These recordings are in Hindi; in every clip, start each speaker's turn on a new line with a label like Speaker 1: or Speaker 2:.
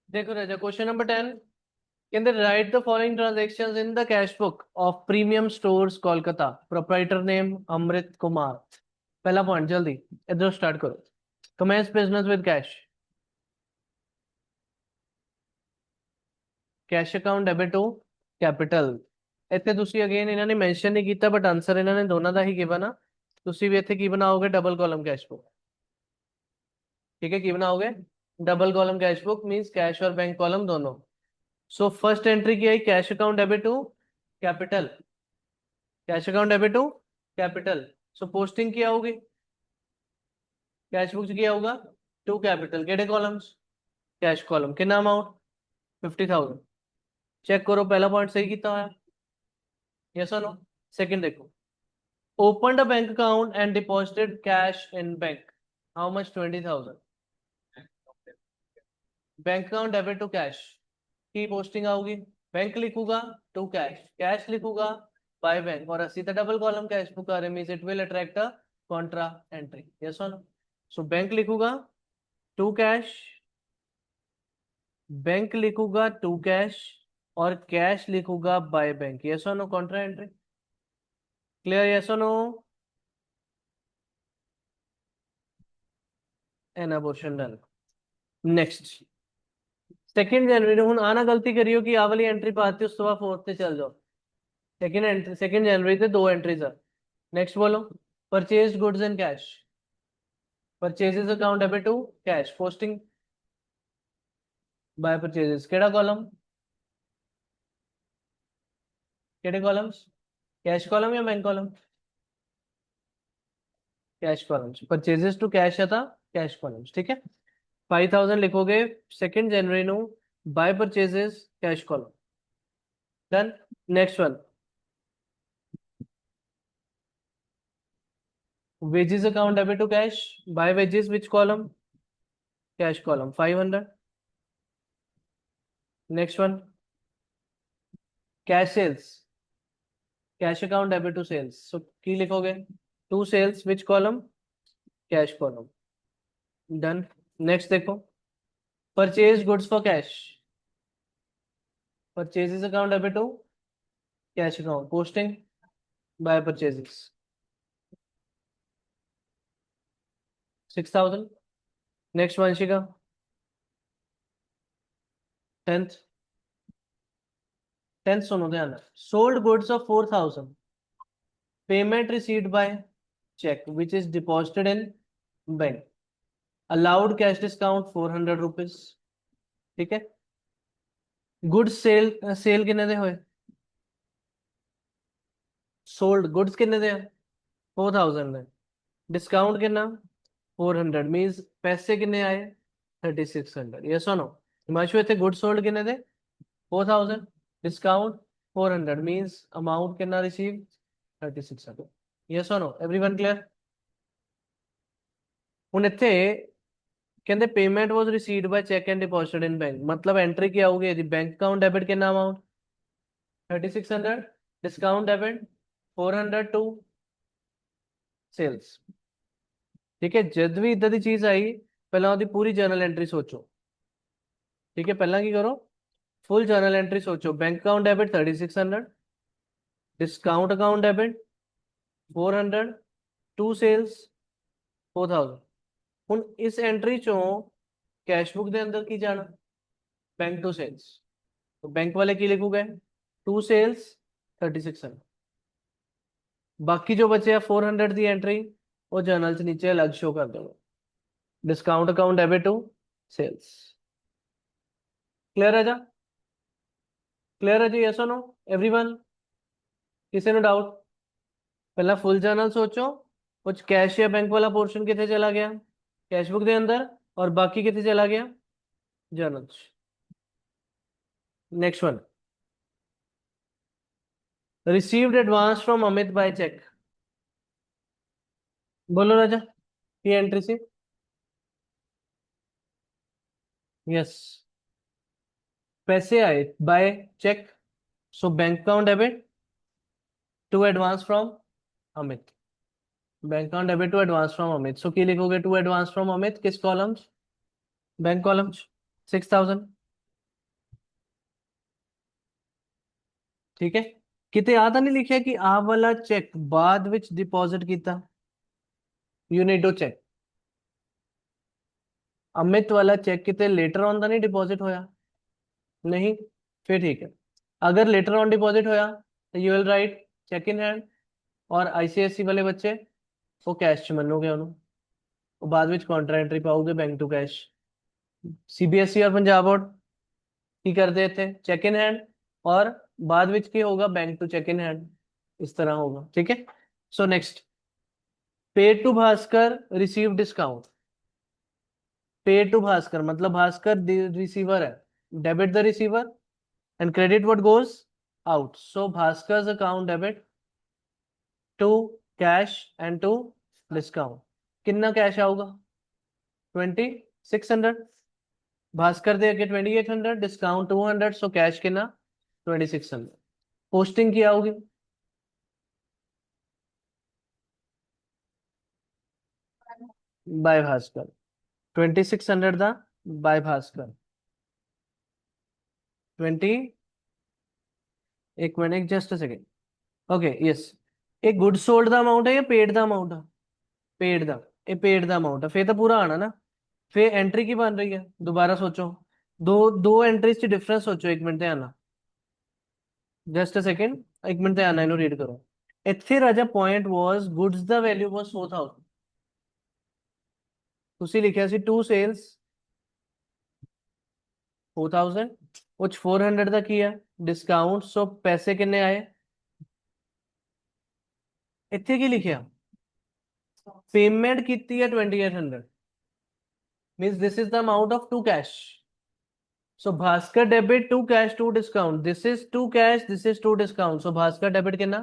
Speaker 1: देखो राजा, क्वेश्चन नंबर 10 कहते write the following transactions in the cash book of premium stores Kolkata, proprietor name Amrit Kumar. पहला पॉइंट जल्दी इधर स्टार्ट करो। Commences business with cash. Cash account debit to capital. ਇੱਥੇ ਤੁਸੀਂ ਅਗੇਨ ਇਹਨਾਂ ਨੇ ਮੈਂਸ਼ਨ ਨਹੀਂ ਕੀਤਾ ਬਟ ਆਨਸਰ ਇਹਨਾਂ ਨੇ ਦੋਨਾਂ ਦਾ ਹੀ ਗਿਵਨ ਆ। ਤੁਸੀਂ ਵੀ ਇੱਥੇ ਕੀ ਬਣਾਓਗੇ? Double column cash book. ठीक है, की बनाओगे? Double column cash book means cash और बैंक कॉलम दोनों। सो फर्स्ट एंट्री की आई cash account debit to capital. Cash account debit to capital. So posting क्या होगी? कैश बुक क्या होगा? To capital. केड़े कॉलम्स? Cash column. कितना अमाउंट? 50,000। चेक करो पहला पॉइंट सही कितना है? यस और नो? सेकंड देखो, opened a bank account and deposited cash in bank, how much? 20,000। Bank account debit to cash की पोस्टिंग आओगी, बैंक लिखूंगा टू कैश, कैश लिखूंगा बाय बैंक, और सीधा डबल कॉलम कैश बुक आ रहे means it will attract a contra entry. Yes और नो? सो बैंक लिखूंगा टू कैश, बैंक लिखूंगा टू कैश, और कैश लिखूंगा बाय बैंक। यस और no? Contra entry clear? Yes और no? An abortion done. Next, second January हूं आना गलती करियो कि आ वाली एंट्री पाती उस तो बाद फोर्थ से चल जाओ। सेकंड एंट्री, सेकंड जनवरी से दो एंट्रीज है। नेक्स्ट बोलो, purchase goods in cash. Purchases account debit to cash, posting by purchases. केड़ा कॉलम? केड़े कॉलम्स? कैश कॉलम या bank column? Cash columns. Purchases to cash था कैश कॉलम्स। ठीक है, 5,000 लिखोगे सेकंड जनवरी नु by purchases cash column. Done. Next one, wages account debit to cash, buy wages which column? Cash column, 500। next one, cash sales, cash account debit to sales, so की लिखोगे? to sales which column? cash column। done। next देखो, purchase goods for cash, purchases account debit to cash account, posting by purchases, 6,000। next Vanshika, 10th। 10th सुनो ध्यान, sold goods of 4,000, payment received by check which is deposited in bank, allowed cash discount 400 rupees। ठीक है, गुड्स सेल, सेल किन्ने दे होए? सोल्ड गुड्स किन्ने दे? 4,000 ने। डिस्काउंट कितना? 400 मींस पैसे किन्ने आए? 3,600। यस और नो? हिमांशु इतने गुड्स सोल्ड किन्ने दे? 4,000, डिस्काउंट 400 मींस अमाउंट कितना रिसीव? 3,600। यस और नो? Everyone clear? ਹੁਣ ਇੱਥੇ ਕਹਿੰਦੇ payment was received by cheque and deposited in bank, मतलब एंट्री क्या होगी? यदि बैंक अकाउंट डेबिट कितना amount? 3,600, discount debit 400 to sales. ठीक है, जब भी इदा की चीज आई पहला ਉਹਦੀ पूरी जर्नल एंट्री सोचो। ठीक है, पहला की करो? फुल जर्नल एंट्री सोचो। Bank account debit 3,600, discount account debit 400 to sales 4,000। ਹੁਣ ਇਸ एंट्री चो कैश बुक के अंदर की जाना? बैंक टू सेल्स, तो बैंक वाले की लिखोगे? To sales 3,600। बाकी जो बचे 400 की एंट्री वो जर्नल से नीचे अलग शो कर दोगे। Discount account debit to sales. Clear है जा? क्लियर है जी? यस और नो एवरीवन? किसी ने डाउट? पहला फुल जर्नल सोचो, कुछ कैश या बैंक वाला पोर्शन कितने चला गया? कैश बुक के अंदर, और बाकी कितने चला गया? Journal. Next one, received advance from Amit by cheque. बोलो राजा, ये एंट्री सी? यस, पैसे आए by cheque, so bank account debit to advance from Amit. Bank account debit to advance from Amit, so की लिखोगे? टू एडवांस फ्रॉम अमित, किस कॉलम्स? Bank columns. 6,000। ठीक है, किते आ ਤਾਂ ਨਹੀਂ ਲਿਖਿਆ ਕਿ ਆਹ ਵਾਲਾ ਚੈੱਕ ਬਾਅਦ ਵਿੱਚ ਡਿਪੋਜ਼ਿਟ ਕੀਤਾ। You need to check Amit वाला चेक किते लेटर ऑन ਤਾਂ ਨਹੀਂ डिपॉजिट होया, नहीं, फिर ठीक है। अगर लेटर ऑन डिपॉजिट होया तो you will write cheque in hand, और आईसीएससी वाले बच्चे वो कैश च मनोगे ਉਹਨੂੰ, ਉਹ ਬਾਅਦ ਵਿੱਚ ਕਾਉਂਟਰ ਐਂਟਰੀ ਪਾਓਗੇ बैंक टू कैश। सीबीएसई और पंजाब बोर्ड की करते थे चेक इन हैंड, और बाद ਵਿੱਚ ਕੀ होगा bank to cheque in hand, इस तरह होगा। ठीक है, so next, paid to Bhaskar receive discount. Paid to Bhaskar मतलब भास्कर रिसीवर है, debit the receiver and credit what goes out. So Bhaskar's account debit to cash and to discount. कितना कैश आऊगा 2600, भास्कर दे के 2800, डिस्काउंट 200, सो कैश कितना 2600। पोस्टिंग की आओगी बाय भास्कर, 2600 दा बाय भास्कर 20, एक minute just a second, okay yes. ਇਹ ਗੁੱਡ ਸੋल्ड ਦਾ ਅਮਾਉਂਟ ਹੈ ਜਾਂ ਪੇਡ ਦਾ ਅਮਾਉਂਟ ਆ, ਪੇਡ ਦਾ, ਇਹ ਪੇਡ ਦਾ ਅਮਾਉਂਟ ਆ, ਫੇਰ ਤਾਂ ਪੂਰਾ ਆਣਾ ਨਾ। ਫੇਰ ਐਂਟਰੀ ਕੀ ਬਣ ਰਹੀ ਹੈ, ਦੁਬਾਰਾ ਸੋਚੋ, ਦੋ ਦੋ एंट्रीज ਚ ਡਿਫਰੈਂਸ ਸੋਚੋ, ਇੱਕ ਮਿੰਟ ਧਿਆਨ ਨਾਲ, ਜਸਟ ਅ ਸੈਕਿੰਡ, ਇੱਕ ਮਿੰਟ ਧਿਆਨ ਨਾਲ ਇਹਨੂੰ ਰੀਡ ਕਰੋ। ਇੱਥੇ ਰਾਜਾ ਪੁਆਇੰਟ ਵਾਸ ਗੁੱਡਸ ਦਾ ਵੈਲਿਊ ਵਾਸ 4000, ਤੁਸੀਂ ਲਿਖਿਆ ਸੀ ਟੂ ਸੇਲਸ 4000, ਉਹ 'ਚ 400 ਦਾ ਕੀ ਹੈ ਡਿਸਕਾਊਂਟ, ਸੋ ਪੈਸੇ ਕਿੰਨੇ ਆਏ, ਇੱਥੇ ਕੀ ਲਿਖਿਆ पेमेंट ਕੀਤੀ ਹੈ 2800, means this is the amount of two cash. So Bhaskar debit two cash two discount, this is two cash, this is two discount, so Bhaskar debit कितना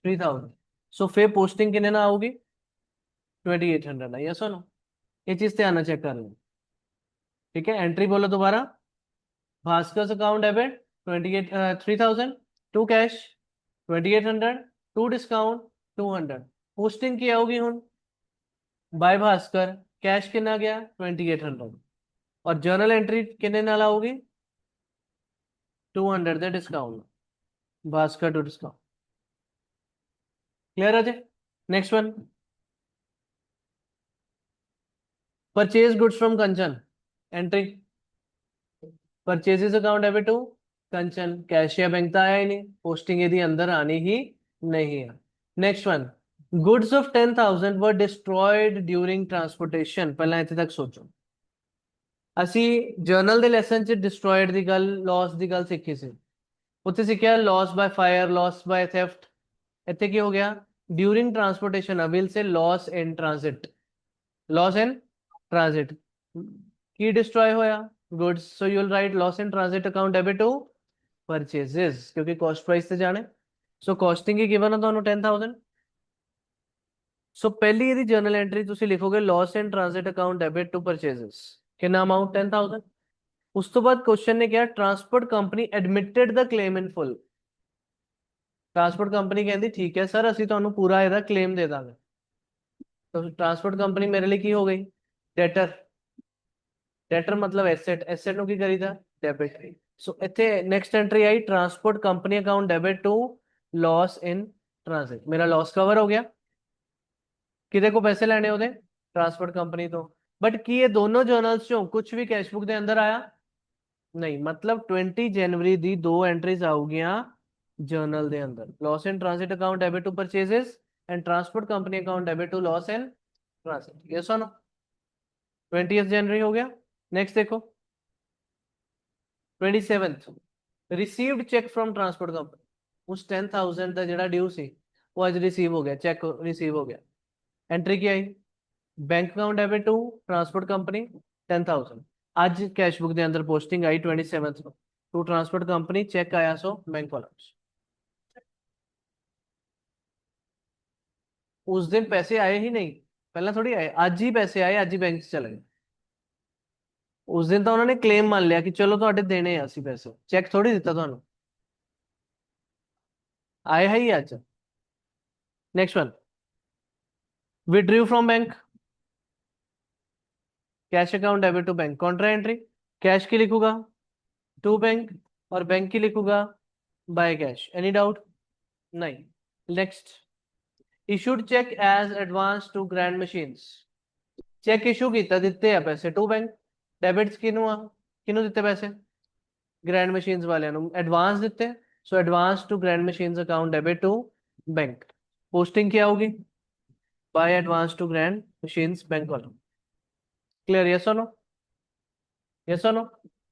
Speaker 1: 3000, so फिर posting कितने ना आओगी 2800 ना, yes or no, ये चीज ध्यान चेक कर लो। ठीक है, एंट्री बोलो दोबारा, Bhaskar account debit 3000, to cash 2800, to discount 200, posting की आओगी हूं बाय भास्कर, कैश कितना गया 2800, और जर्नल एंट्री कितने नाल आओगी 200 दे discount, Bhaskar to discount. Clear है? Next one, purchase goods from Kanchan, entry purchases account debit to Kanchan, cash या बैंक तो आया ही नहीं, पोस्टिंग यदि अंदर आनी ही नहीं है। Next one, goods of 10,000 were destroyed during transportation, पहला इतने तक सोचो। ਅਸੀਂ ਜਰਨਲ ਦੇ ਲੈਸਨ ਚ ਡਿਸਟਰੋਇਡ ਦੀ ਗੱਲ, ਲਾਸ ਦੀ ਗੱਲ ਸਿੱਖੀ ਸੀ, ਉੱਥੇ ਸਿੱਖਿਆ loss by fire, loss by theft. ਇੱਥੇ ਕੀ ਹੋ ਗਿਆ ड्यूरिंग ट्रांसपोर्टेशन, अविल से loss in transit, loss in transit की डिस्ट्रॉय होया goods, so you will write loss in transit account debit to purchases, क्योंकि कॉस्ट प्राइस से जाने, सो कॉस्टिंग की गिवन है ਤੁਹਾਨੂੰ 10,000, सो पहली यदि जर्नल एंट्री ਤੁਸੀਂ ਲਿਖੋਗੇ loss in transit account debit to purchases, कितना अमाउंट 10,000। उस तो बाद क्वेश्चन ने क्या, transport company admitted the claim in full, transport company कहती ठीक है सर असि ਤੁਹਾਨੂੰ पूरा ਇਹਦਾ क्लेम दे ਦਾਂਗੇ, तो ट्रांसपोर्ट कंपनी मेरे लिए की हो गई डेटर, डेटर मतलब एसेट, एसेट ਨੂੰ ਕੀ ਕਰੀਦਾ डेबिट, सो ਇੱਥੇ नेक्स्ट एंट्री आई transport company account debit to loss in transit, मेरा लॉस कवर हो गया, किधे को पैसे लेने होते ट्रांसपोर्ट कंपनी तो, बट की ये दोनों जर्नल्स चों कुछ भी कैशबुक ਦੇ ਅੰਦਰ ਆਇਆ नहीं, मतलब 20 जनवरी ਦੀ ਦੋ एंट्रीज ਆਉਗੀਆਂ जर्नल ਦੇ ਅੰਦਰ, loss in transit account debit to purchases and transport company account debit to loss in transit, yes और नो, 20th जनवरी हो गया। नेक्स्ट देखो 27th, received cheque from transport company, उस 10,000 ਦਾ ਜਿਹੜਾ ਡਿਊ ਸੀ ਉਹ ਅੱਜ ਰਿਸੀਵ ਹੋ ਗਿਆ, ਚੈੱਕ ਰਿਸੀਵ ਹੋ ਗਿਆ, एंट्री की आई bank account debit to transport company 10,000, आज कैशबुक के अंदर पोस्टिंग आई 27th to transport company, cheque आया सो बैंक वाला, उस दिन पैसे आए ही नहीं, पहला थोड़ी आए, आज ही पैसे आए, आज ही बैंक से चले गए, उस दिन तो उन्होंने क्लेम मान लिया कि चलो ਤੁਹਾਡੇ देने ਅਸੀਂ पैसे, चेक थोड़ी ਦਿੱਤਾ ਤੁਹਾਨੂੰ, आए है ही आज। Next one, withdrew from bank, cash account debit to bank, contra entry, cash की लिखूंगा टू बैंक और बैंक की लिखूंगा बाय कैश, एनी डाउट? नहीं। Next, issued cheque as advance to Grand Machines. Cheque issue किया, दिते हैं पैसे टू बैंक। डेबिट्स किनू आ, किनू दिते पैसे? ग्रैंड मशीन्स वाले एडवांस दिते, so advance to Grand Machines account debit to bank. Posting क्या होगी? Bye advance to Grand Machines bank वालों। क्लियर? यस और नो? यस और नो?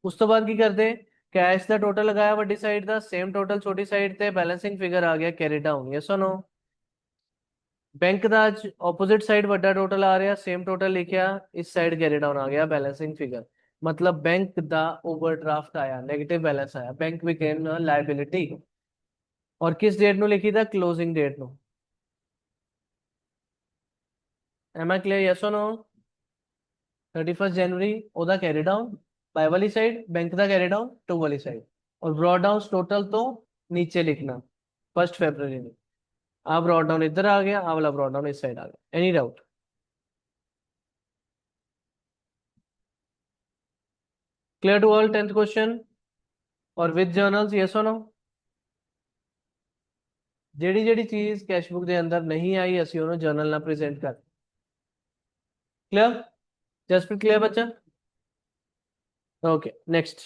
Speaker 1: उस तो बाद की करते, कैश ਦਾ टोटल लगाया ਵੱਡੀ ਸਾਈਡ ਦਾ, ਸੇਮ ਟੋਟਲ ਛੋਟੀ ਸਾਈਡ ਤੇ, ਬੈਲੈਂਸਿੰਗ ਫਿਗਰ ਆ ਗਿਆ ਕੈਰੀ ਡਾਊਨ। ਯਸ और नो? बैंक ਦਾ ਅੱਜ ਆਪੋਜ਼ਿਟ ਸਾਈਡ ਵੱਡਾ ਟੋਟਲ ਆ ਰਿਹਾ, ਸੇਮ ਟੋਟਲ ਲਿਖਿਆ, ਇਸ ਸਾਈਡ ਕੈਰੀ ਡਾਊਨ ਆ ਗਿਆ ਬੈਲੈਂਸਿੰਗ ਫਿਗਰ। मतलब बैंक ਦਾ ओवरड्राफ्ट आया, नेगेटिव बैलेंस आया, बैंक बिकेम लायबिलिटी। और किस डेट ਨੂੰ ਲਿਖੀ ਦਾ? क्लोजिंग डेट ਨੂੰ। Am I clear? यस और नो? 31 जनवरी ਉਹਦਾ ਕੈਰੀ ਡਾਊਨ बाय वाली साइड, बैंक ਦਾ कैरी डाउन टू वाली साइड। और ब्रॉड डाउन टोटल तो नीचे लिखना 1 फरवरी में। आ ब्रॉड डाउन इधर आ गया, आ वाला ब्रॉड डाउन इस साइड आ गया। Any doubt? Clear to all 10th question? और विद जर्नल्स? यस और नो? ਜਿਹੜੀ ਜਿਹੜੀ ਚੀਜ਼ ਕੈਸ਼ਬੁੱਕ ਦੇ ਅੰਦਰ ਨਹੀਂ ਆਈ ਅਸੀਂ ਉਹਨੂੰ ਜਰਨਲ ਨਾਲ ਪ੍ਰੈਜ਼ੈਂਟ ਕਰ। क्लियर? जस्ट क्लियर बच्चा? Okay next.